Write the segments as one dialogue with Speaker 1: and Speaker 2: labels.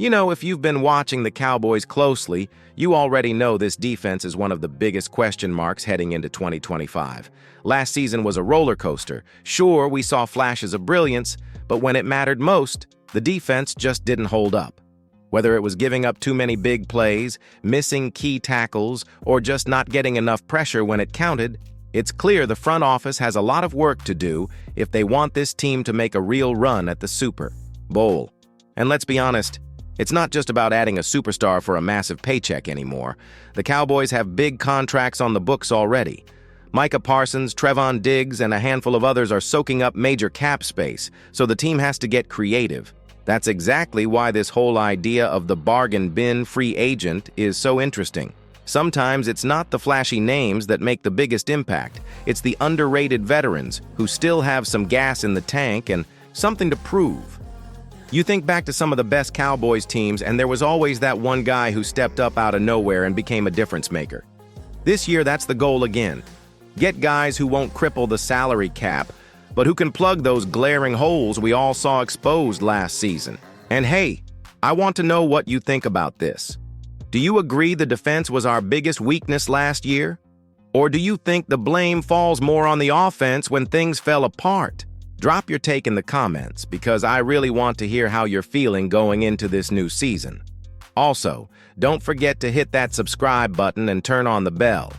Speaker 1: You know, if you've been watching the Cowboys closely, you already know this defense is one of the biggest question marks heading into 2025. Last season was a roller coaster. Sure, we saw flashes of brilliance, but when it mattered most, the defense just didn't hold up. Whether it was giving up too many big plays, missing key tackles, or just not getting enough pressure when it counted, it's clear the front office has a lot of work to do if they want this team to make a real run at the Super Bowl. And let's be honest, it's not just about adding a superstar for a massive paycheck anymore. The Cowboys have big contracts on the books already. Micah Parsons, Trevon Diggs, and a handful of others are soaking up major cap space, so the team has to get creative. That's exactly why this whole idea of the bargain bin free agent is so interesting. Sometimes it's not the flashy names that make the biggest impact. It's the underrated veterans who still have some gas in the tank and something to prove. You think back to some of the best Cowboys teams, and there was always that one guy who stepped up out of nowhere and became a difference maker. This year, that's the goal again. Get guys who won't cripple the salary cap, but who can plug those glaring holes we all saw exposed last season. And hey, I want to know what you think about this. Do you agree the defense was our biggest weakness last year? Or do you think the blame falls more on the offense when things fell apart? Drop your take in the comments, because I really want to hear how you're feeling going into this new season. Also, don't forget to hit that subscribe button and turn on the bell.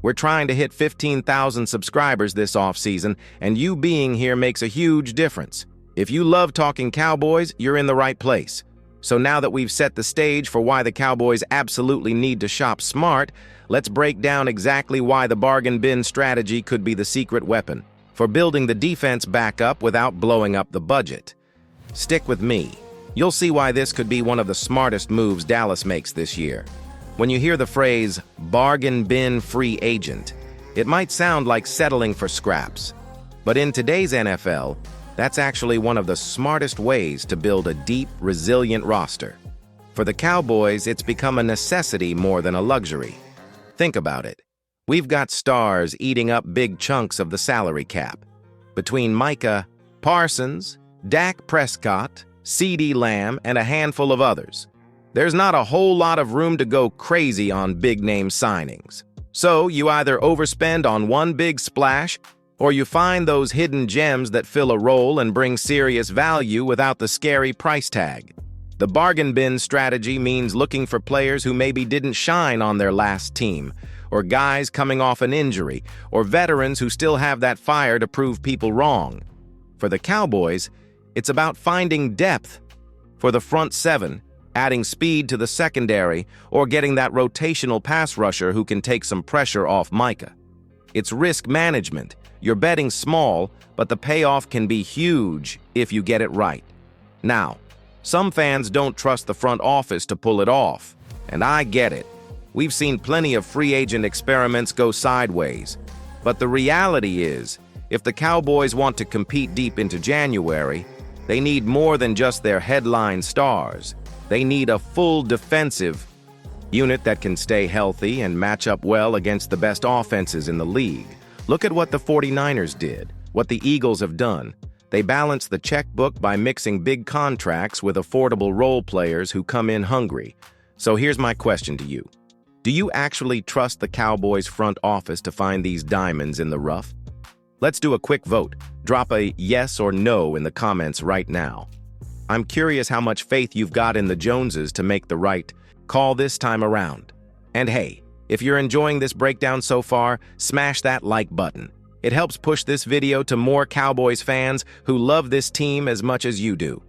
Speaker 1: We're trying to hit 15,000 subscribers this offseason, and you being here makes a huge difference. If you love talking Cowboys, you're in the right place. So now that we've set the stage for why the Cowboys absolutely need to shop smart, let's break down exactly why the bargain bin strategy could be the secret weapon for building the defense back up without blowing up the budget. Stick with me. You'll see why this could be one of the smartest moves Dallas makes this year. When you hear the phrase, bargain bin free agent, it might sound like settling for scraps. But in today's NFL, that's actually one of the smartest ways to build a deep, resilient roster. For the Cowboys, it's become a necessity more than a luxury. Think about it. We've got stars eating up big chunks of the salary cap. Between Micah, Parsons, Dak Prescott, CeeDee Lamb, and a handful of others, there's not a whole lot of room to go crazy on big-name signings. So you either overspend on one big splash, or you find those hidden gems that fill a role and bring serious value without the scary price tag. The bargain bin strategy means looking for players who maybe didn't shine on their last team, or guys coming off an injury, or veterans who still have that fire to prove people wrong. For the Cowboys, it's about finding depth. For the front seven, adding speed to the secondary, or getting that rotational pass rusher who can take some pressure off Micah. It's risk management. You're betting small, but the payoff can be huge if you get it right. Now, some fans don't trust the front office to pull it off, and I get it. We've seen plenty of free agent experiments go sideways. But the reality is, if the Cowboys want to compete deep into January, they need more than just their headline stars. They need a full defensive unit that can stay healthy and match up well against the best offenses in the league. Look at what the 49ers did, what the Eagles have done. They balance the checkbook by mixing big contracts with affordable role players who come in hungry. So here's my question to you. Do you actually trust the Cowboys front office to find these diamonds in the rough? Let's do a quick vote. Drop a yes or no in the comments right now. I'm curious how much faith you've got in the Joneses to make the right call this time around. And hey, if you're enjoying this breakdown so far, smash that like button. It helps push this video to more Cowboys fans who love this team as much as you do.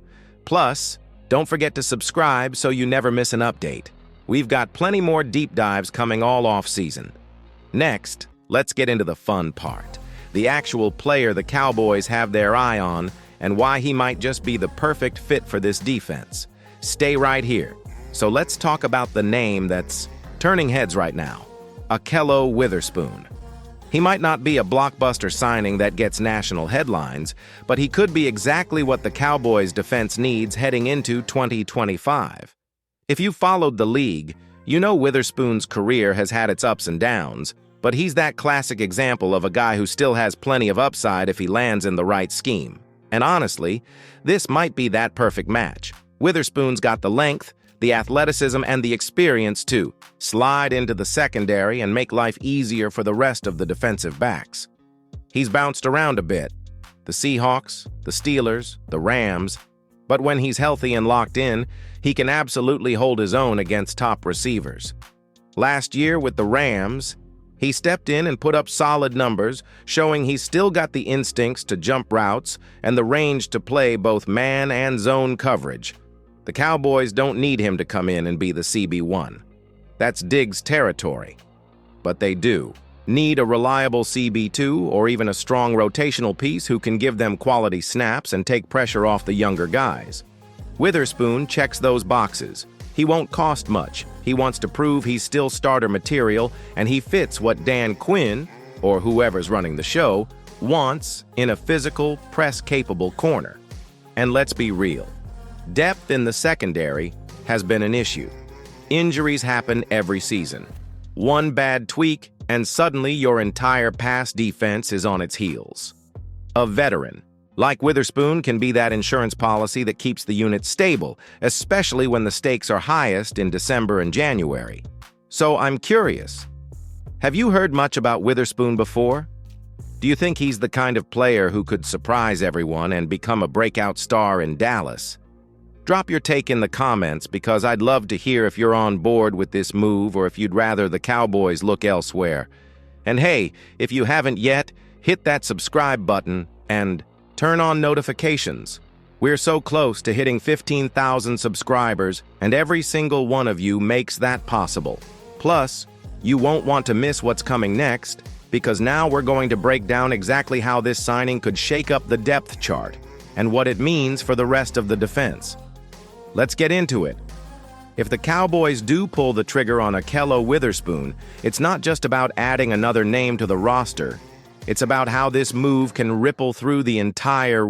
Speaker 1: Plus, don't forget to subscribe so you never miss an update. We've got plenty more deep dives coming all off-season. Next, let's get into the fun part. The actual player the Cowboys have their eye on and why he might just be the perfect fit for this defense. Stay right here. So let's talk about the name that's turning heads right now, Ahkello Witherspoon. He might not be a blockbuster signing that gets national headlines, but he could be exactly what the Cowboys' defense needs heading into 2025. If you followed the league, you know Witherspoon's career has had its ups and downs, but he's that classic example of a guy who still has plenty of upside if he lands in the right scheme. And honestly, this might be that perfect match. Witherspoon's got the length, the athleticism, and the experience to slide into the secondary and make life easier for the rest of the defensive backs. He's bounced around a bit. The Seahawks, the Steelers, the Rams, but when he's healthy and locked in, he can absolutely hold his own against top receivers. Last year with the Rams, he stepped in and put up solid numbers, showing he's still got the instincts to jump routes and the range to play both man and zone coverage. The Cowboys don't need him to come in and be the CB1. That's Diggs' territory. But they do need a reliable CB2 or even a strong rotational piece who can give them quality snaps and take pressure off the younger guys. Witherspoon checks those boxes. He won't cost much. He wants to prove he's still starter material, and he fits what Dan Quinn, or whoever's running the show, wants in a physical, press-capable corner. And let's be real. Depth in the secondary has been an issue. Injuries happen every season. One bad tweak, and suddenly your entire pass defense is on its heels. A veteran like Witherspoon can be that insurance policy that keeps the unit stable, especially when the stakes are highest in December and January. So I'm curious, have you heard much about Witherspoon before? Do you think he's the kind of player who could surprise everyone and become a breakout star in Dallas? Drop your take in the comments because I'd love to hear if you're on board with this move or if you'd rather the Cowboys look elsewhere. And hey, if you haven't yet, hit that subscribe button and turn on notifications. We're so close to hitting 15,000 subscribers, and every single one of you makes that possible. Plus, you won't want to miss what's coming next, because now we're going to break down exactly how this signing could shake up the depth chart and what it means for the rest of the defense. Let's get into it. If the Cowboys do pull the trigger on Ahkello Witherspoon, it's not just about adding another name to the roster. It's about how this move can ripple through the entire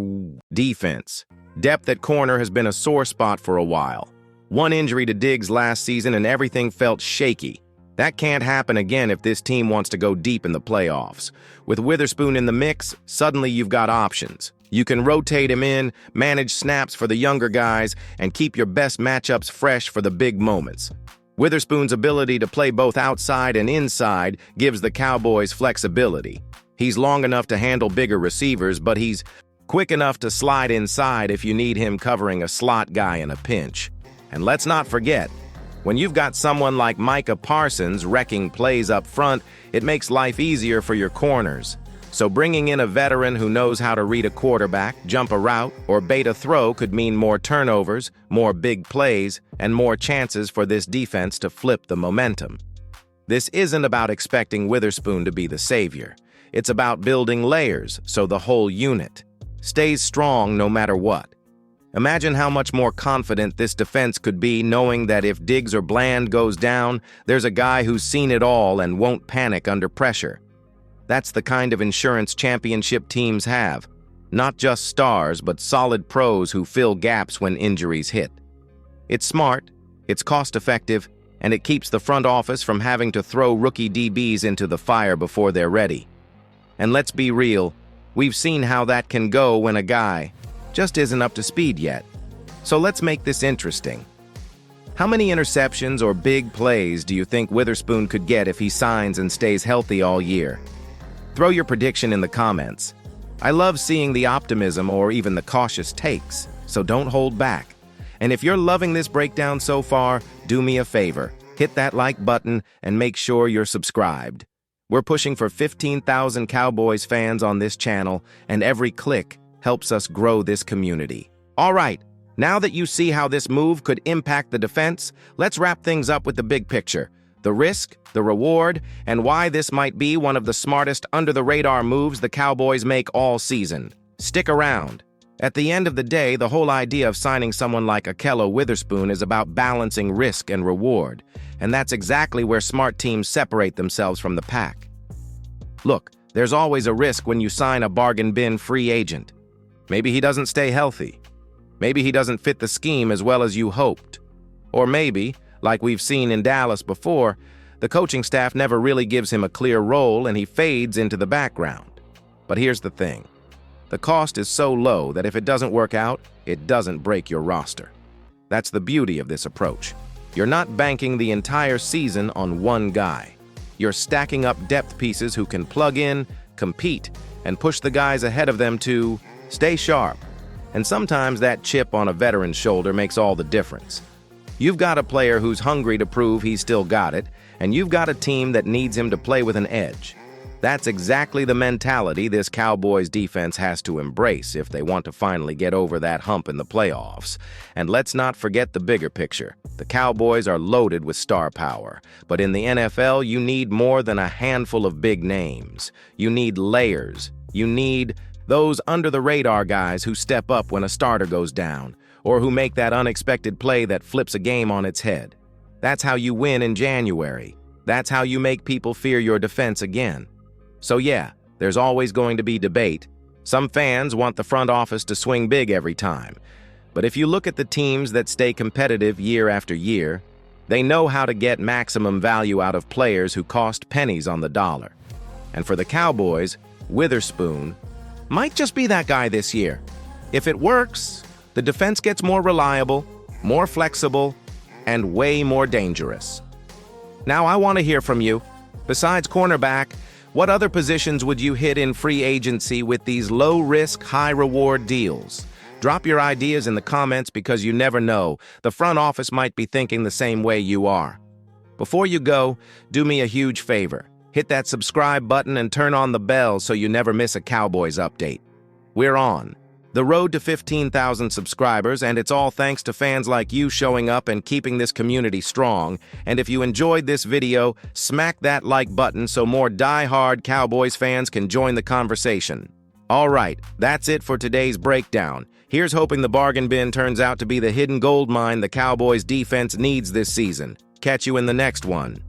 Speaker 1: defense. Depth at corner has been a sore spot for a while. One injury to Diggs last season and everything felt shaky. That can't happen again if this team wants to go deep in the playoffs. With Witherspoon in the mix, suddenly you've got options. You can rotate him in, manage snaps for the younger guys, and keep your best matchups fresh for the big moments. Witherspoon's ability to play both outside and inside gives the Cowboys flexibility. He's long enough to handle bigger receivers, but he's quick enough to slide inside if you need him covering a slot guy in a pinch. And let's not forget, when you've got someone like Micah Parsons wrecking plays up front, it makes life easier for your corners. So bringing in a veteran who knows how to read a quarterback, jump a route, or bait a throw could mean more turnovers, more big plays, and more chances for this defense to flip the momentum. This isn't about expecting Witherspoon to be the savior. It's about building layers so the whole unit stays strong no matter what. Imagine how much more confident this defense could be knowing that if Diggs or Bland goes down, there's a guy who's seen it all and won't panic under pressure. That's the kind of insurance championship teams have. Not just stars, but solid pros who fill gaps when injuries hit. It's smart, it's cost-effective, and it keeps the front office from having to throw rookie DBs into the fire before they're ready. And let's be real, we've seen how that can go when a guy just isn't up to speed yet. So let's make this interesting. How many interceptions or big plays do you think Witherspoon could get if he signs and stays healthy all year? Throw your prediction in the comments. I love seeing the optimism or even the cautious takes, so don't hold back. And if you're loving this breakdown so far, do me a favor, hit that like button and make sure you're subscribed. We're pushing for 15,000 Cowboys fans on this channel, and every click helps us grow this community. All right, now that you see how this move could impact the defense, let's wrap things up with the big picture. The risk, the reward, and why this might be one of the smartest under-the-radar moves the Cowboys make all season. Stick around. At the end of the day, the whole idea of signing someone like Ahkello Witherspoon is about balancing risk and reward, and that's exactly where smart teams separate themselves from the pack. Look, there's always a risk when you sign a bargain bin free agent. Maybe he doesn't stay healthy. Maybe he doesn't fit the scheme as well as you hoped. Or maybe, like we've seen in Dallas before, the coaching staff never really gives him a clear role and he fades into the background. But here's the thing. The cost is so low that if it doesn't work out, it doesn't break your roster. That's the beauty of this approach. You're not banking the entire season on one guy. You're stacking up depth pieces who can plug in, compete, and push the guys ahead of them to stay sharp. And sometimes that chip on a veteran's shoulder makes all the difference. You've got a player who's hungry to prove he's still got it, and you've got a team that needs him to play with an edge. That's exactly the mentality this Cowboys defense has to embrace if they want to finally get over that hump in the playoffs. And let's not forget the bigger picture. The Cowboys are loaded with star power, but in the NFL, you need more than a handful of big names. You need layers. You need those under-the-radar guys who step up when a starter goes down, or who make that unexpected play that flips a game on its head. That's how you win in January. That's how you make people fear your defense again. So yeah, there's always going to be debate. Some fans want the front office to swing big every time. But if you look at the teams that stay competitive year after year, they know how to get maximum value out of players who cost pennies on the dollar. And for the Cowboys, Witherspoon might just be that guy this year. If it works, the defense gets more reliable, more flexible, and way more dangerous. Now I want to hear from you. Besides cornerback, what other positions would you hit in free agency with these low-risk, high-reward deals? Drop your ideas in the comments because you never know. The front office might be thinking the same way you are. Before you go, do me a huge favor. Hit that subscribe button and turn on the bell so you never miss a Cowboys update. We're on the road to 15,000 subscribers, and it's all thanks to fans like you showing up and keeping this community strong. And if you enjoyed this video, smack that like button so more die-hard Cowboys fans can join the conversation. All right, that's it for today's breakdown. Here's hoping the bargain bin turns out to be the hidden gold mine the Cowboys defense needs this season. Catch you in the next one.